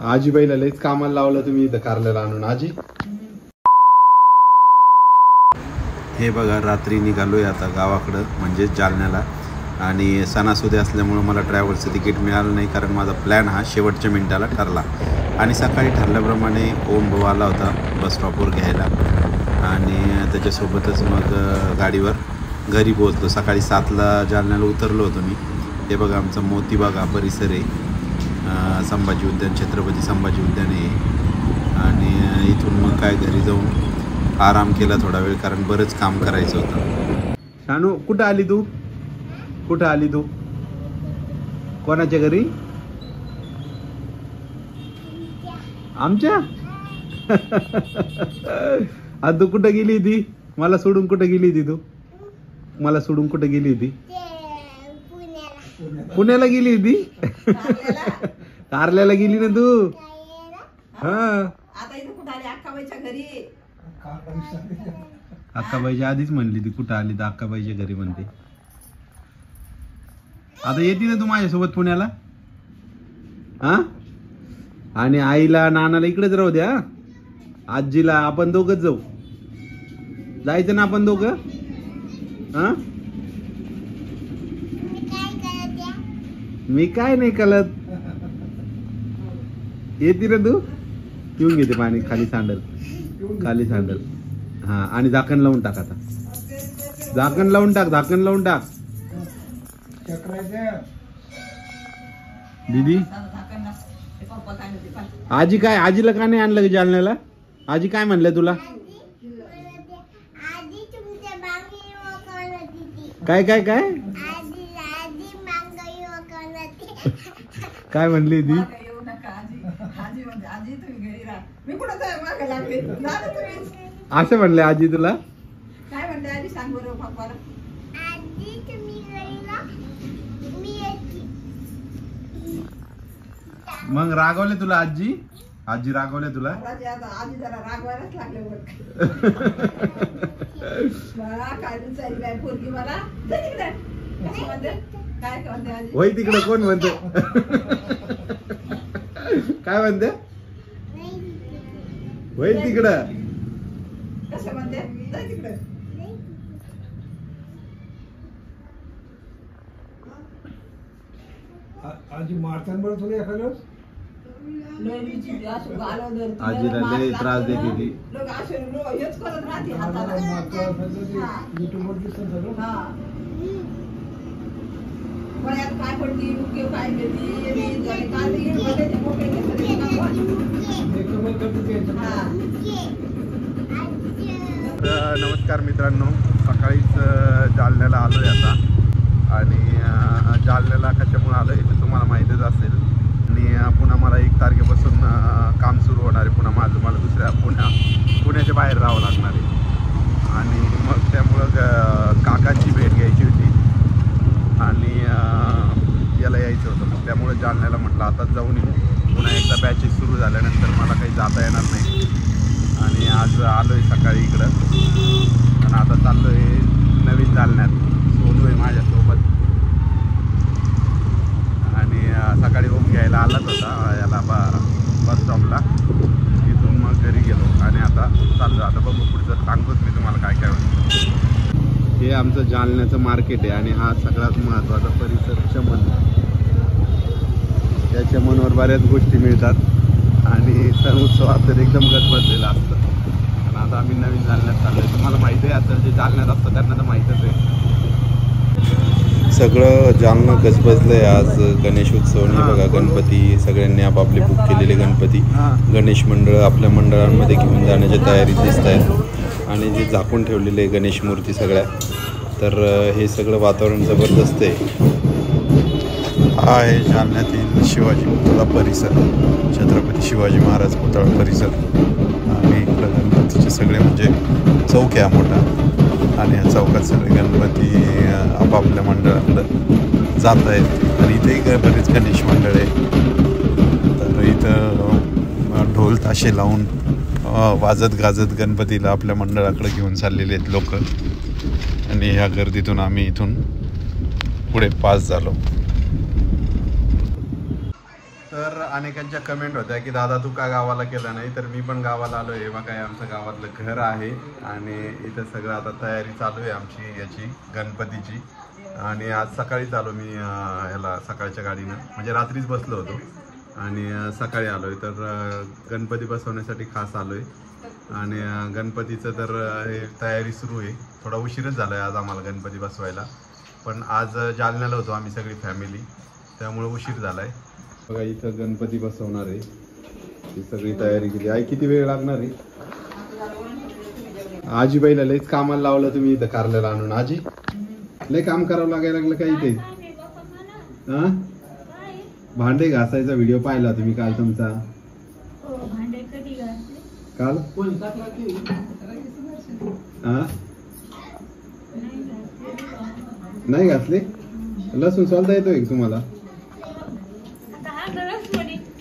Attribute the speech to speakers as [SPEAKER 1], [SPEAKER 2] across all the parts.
[SPEAKER 1] आजीबाईला लयच कामाला लावलं तुम्ही इथं कारल्याला आणून. आजी हे बघा, रात्री निघालोय आता गावाकडं म्हणजे जालन्याला. आणि सणासुदी असल्यामुळं मला ट्रॅव्हल्सचं तिकीट मिळालं नाही, कारण माझा प्लॅन हा शेवटच्या मिनिटाला ठरला. आणि सकाळी ठरल्याप्रमाणे ओम भाऊ आला होता बस स्टॉपवर घ्यायला आणि त्याच्यासोबतच मग गाडीवर घरी पोहोचलो. सकाळी 7ला जालन्याला उतरलो होतो मी. हे बघा आमचा मोतीबाग परिसर आहे, संभाजी उद्यान, छत्रपती संभाजी उद्यान आहे. आणि इथून मग काय घरी जाऊन आराम केला थोडा वेळ, कारण बरंच काम करायचं होतं. शानू कुठं आली तू? कुठं आली तू? कोणाच्या घरी? आमच्या? आज तू कुठं गेली होती? मला सोडून कुठं गेली होती तू? मला सोडून कुठं गेली होती? पुण्याला गेली होती. कारल्याला गेली ना तू? हा, अक्काबाईच्या आधीच म्हणली ती कुठं आली तर अक्काबाईच्या घरी म्हणते. आता येते ना तू माझ्यासोबत पुण्याला? हा, आणि आईला नानाला इकडेच राहू द्या. आजीला आपण दोघच जाऊ. जायचं ना आपण दोघं? हा, मी काय नाही कळत. येते ना तू? पिऊन घेते पाणी, खाली सांडल, खाली सांडल. हा, आणि झाकण लावून टाक. आता झाकण लावून टाक, झाकण लावून टाक. दीदी आजी काय, आजीला का नाही आणलं जालन्याला? आजी काय म्हणलं तुला? काय काय काय काय म्हणली ती? असं म्हणले आजी तुला?
[SPEAKER 2] काय म्हणते आजी, सांग बरं पप्पाला.
[SPEAKER 1] मग रागवले तुला आजी? आजी रागवले तुला?
[SPEAKER 2] आजी जरा रागवायलाच लागले काय विचारली पोरगी मला. काय म्हणते आजी?
[SPEAKER 1] होय तिकडं कोण म्हणते? काय म्हणते? होय तिकडं
[SPEAKER 2] कसं म्हणते? तिकडं
[SPEAKER 3] आजी मारताना बरं तुला एखादं
[SPEAKER 1] आजीला लय त्रास देते ती.
[SPEAKER 2] हेच करत राहते हाताला.
[SPEAKER 3] युट्यूबवर दिसत
[SPEAKER 2] गळ्यात काय पडती, उके काय घेती.
[SPEAKER 1] नमस्कार मित्रांनो, सकाळीच जालन्याला आलोय आता. आणि जालन्याला कशामुळे आलोय हे तुम्हाला माहितीच असेल. आणि पुन्हा मला 1 तारखेपासून काम सुरू होणार आहे. पुन्हा मला दुसऱ्या पुण्याच्या बाहेर राहावं लागणार आहे. आणि मग त्यामुळं काकांची भेट घ्यायची होती आणि याला यायचं होतं. मग त्यामुळे जालन्याला म्हटलं आताच जाऊन येऊ. पुन्हा एकदा बॅचेस सुरू झाल्यानंतर मला काही जाता येणार नाही. आणि आज आलो आहे सकाळी इकडं आणि आता चाललो आहे नवीन जालन्यात. सोनू आहे माझ्यासोबत. आणि सकाळी ओम घ्यायला आलाच होता याला बस स्टॉपला. तिथून मग घरी गेलो आणि आता चाललो. आता बघू पुढचं सांगतोच मी तुम्हाला काय काय होतं. हे आमचं जालन्याचं मार्केट आहे आणि हा सगळ्यात महत्त्वाचा परिसर चमन. या चमनवर बऱ्याच गोष्टी मिळतात आणि सण उत्सवात तर एकदम गजबजलेलं असतं. आणि आता आम्ही नवीन जालन्यात चाललो आहे. तुम्हाला माहिती आहे असं जे जालन्यात असतं त्यांना तर माहीतच आहे. सगळं जालना गजबजलं आहे आज गणेश उत्सवने. बघा गणपती सगळ्यांनी आपापले बुक केलेले गणपती गणेश मंडळ आपल्या मंडळांमध्ये घेऊन जाण्याच्या तयारीत दिसत आहेत. आणि जे झाकून ठेवलेले गणेश मूर्ती सगळ्या, तर हे सगळं वातावरण जबरदस्त आहे. हा आहे जालन्यातील शिवाजी पुतळा परिसर, छत्रपती शिवाजी महाराज पुतळा परिसर. आणि इकडं गणपतीचे सगळे म्हणजे चौक आहे मोठा आणि या चौकात सगळे गणपती आपापल्या मंडळाकडं जात आहेत. आणि इथेही बरेच गणेश मंडळ आहे. तर इथं ढोल ताशे लावून वाजत गाजत गणपतीला आपल्या मंडळाकडे घेऊन चाललेले आहेत लोक. आणि ह्या गर्दीतून आम्ही इथून पुढे पास झालो. तर अनेकांच्या कमेंट होत्या की दादा तू का गावाला केला नाही, तर मी पण गावाला आलो आहे. बघा काय आमचं गावातलं घर आहे आणि इथं सगळं आता तयारी चालू आहे आमची याची गणपतीची. आणि आज सकाळीच आलो मी ह्याला सकाळच्या गाडीनं, म्हणजे रात्रीच बसलो होतो आणि सकाळी आलो आहे. तर गणपती बसवण्यासाठी खास आलो आहे आणि गणपतीचं तर हे तयारी सुरू आहे. थोडा उशीरच झाला आहे आज आम्हाला गणपती बसवायला, पण आज जालन्याला होतो आम्ही सगळी फॅमिली, त्यामुळे उशीर झाला आहे. बघा इथं गणपती बसवणार आहे, ही सगळी तयारी केली. आई किती वेळ लागणार आहे? आजीबाईला लयच कामाला लावलं तुम्ही इथं कारल्याला आणून. आजी लय काम करावं लागायला लागलं का इथे? हा भांडे घासायचा व्हिडिओ पाहिला तुम्ही काल तुमचा? काल हा नाही घातले? लसूण सोलता येतोय तुम्हाला?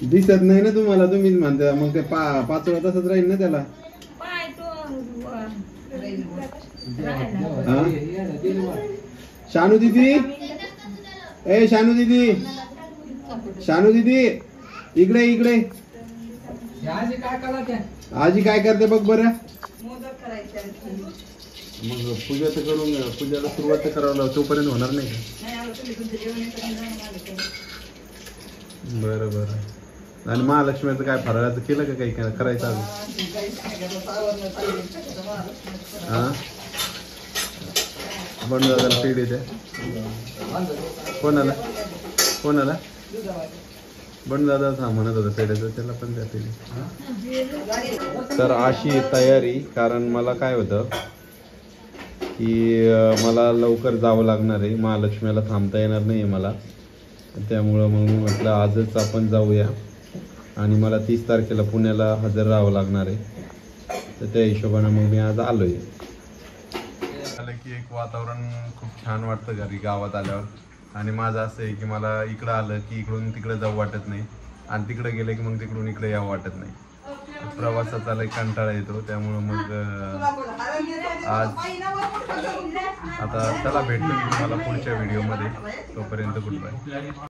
[SPEAKER 1] दिसत नाही ना तुम्हाला, तुम्हीच म्हणता. मग ते पाचोळा तसंच राहील ना त्याला. हा शानू दीदी, ए शानू दीदी, शानू दीदी इकडे इकडे. आजी काय करते बघ बरं. मग पूजा तर करून, पूजाला सुरुवात तर करावं लागेल, तोपर्यंत होणार नाही का? बरं बरं. आणि महालक्ष्मीचं काय फराळाचं केलं का काही करायचं अजून? हा बंड दादाला पीठ येते. कोणाला कोणाला? बंड दादा म्हणत होता पेढ्याचं, त्याला पण द्या पेढे. तर अशी तयारी, कारण मला काय होतं की मला लवकर जावं लागणार आहे, महालक्ष्मीला थांबता येणार नाही आहे मला. त्यामुळं मग मी म्हटलं आजच आपण जाऊया आणि मला 30 तारखेला पुण्याला हजर राहावं लागणार आहे. तर त्या हिशोबानं मग मी आज आलो आहे. झालं की एक वातावरण खूप छान वाटतं घरी गावात आल्यावर. आणि माझं असं आहे की मला इकडं आलं की इकडून तिकडं जाऊ वाटत नाही आणि तिकडं गेलं की मग तिकडून इकडे यावं वाटत नाही. प्रवासाचा लई कंटाळा येतो, त्यामुळं मग आज आता चला भेटतो मी तुम्हाला पुढच्या व्हिडिओमध्ये. तोपर्यंत गुड बाय.